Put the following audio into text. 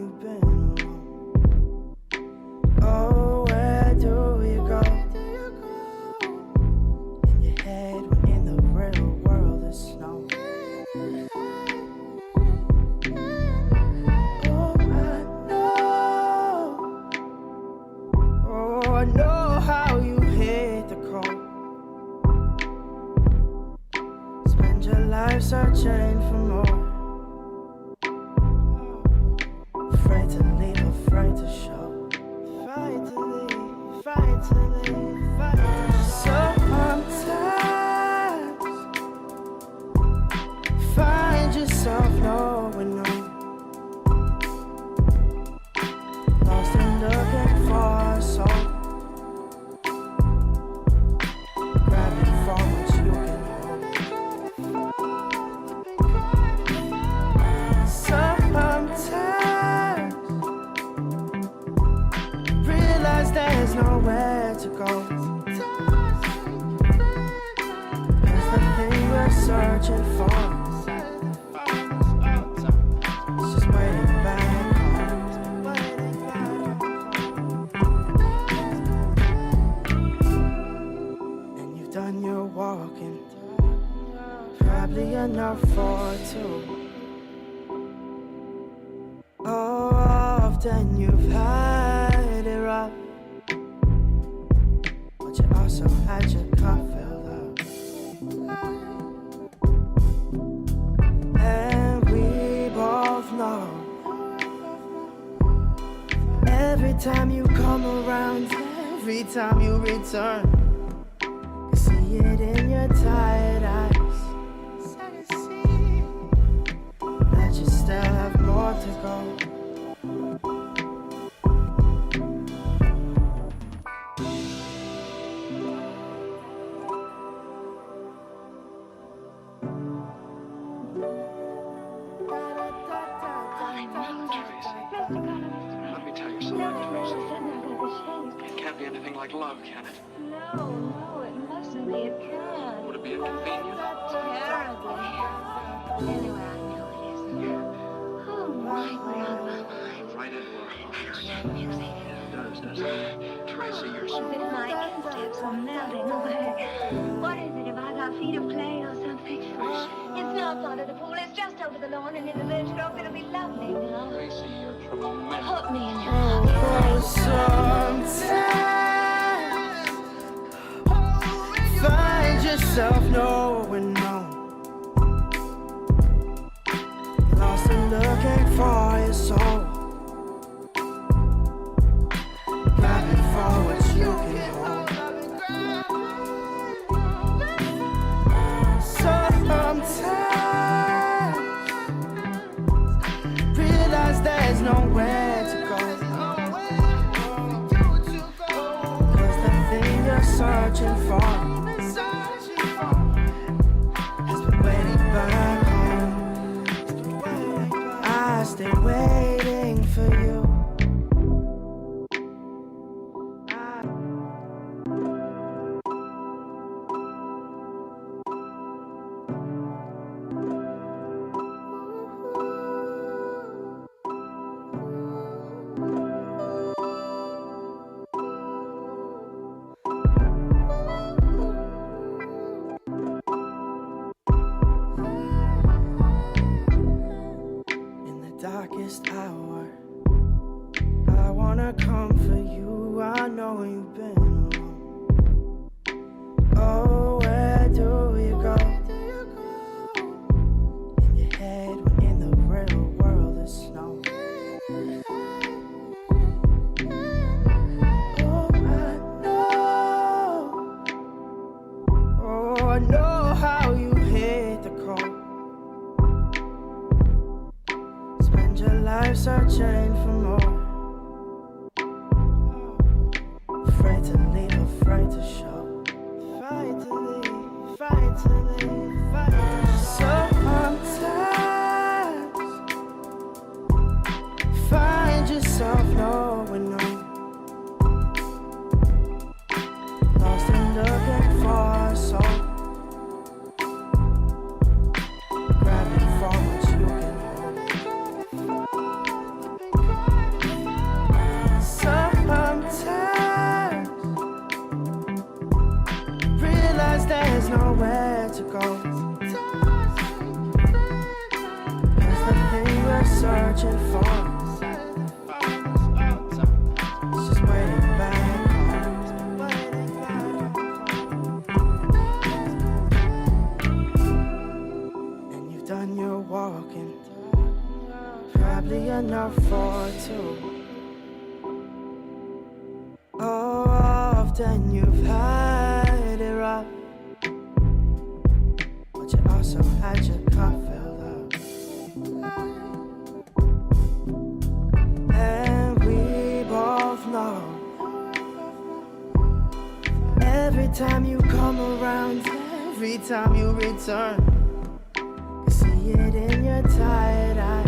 you've been alone. Oh, where do you go? In your head when in the real world there's snow. I know how you hate the cold. Spend your life searching for more. Afraid to leave, afraid to show. Fight to leave, fight to leave, fight to show. Sometimes find yourself knowing no. Lost and looking for a soul. There's nowhere to go. 'Cause the thing we're searching for is just waiting back home. And you've done your walking, probably enough for two. Oh, often you've had it rough, but you also had your cup filled up. And we both know every time you come around, every time you return, I see it in your tired eyes that you still have more to go. Like love, can it? No, it mustn't be. It can't. Would it be inconvenient? Terribly. Anyway, I know it isn't. Oh my, we're out of our minds. Right into our hearts. Music. It does, doesn't it? Tracy, you're so... If it's my instincts are melting away. What is it, about our feet of clay or something? It's not part of the pool. It's just over the lawn and in the birch grove. It'll be lovely now. Tracy, you're tremendous. Put me in your pocket. Sometimes find yourself knowing no. Lost and looking for your soul. Grabbing for what you can hold. Sometimes realize there's nowhere to go. 'Cause the thing you're searching for has been waiting back home. I stay waiting for you. Darkest hour, I wanna come for you. I know you've been alone. Oh, where do you go? In your head when in the real world there's snow. Oh, I know how you hate the cold. Your life searching for more. Afraid to leave, afraid to show. Fight to leave, fight to leave, fight to show. Sometimes find yourself knowing no. Lost and looking for a soul. Grabbing for what you can hold. too. Oh, often you've had it rough, but you also had your cup filled up. And we both know every time you come around, every time you return, you see it in your tired eyes.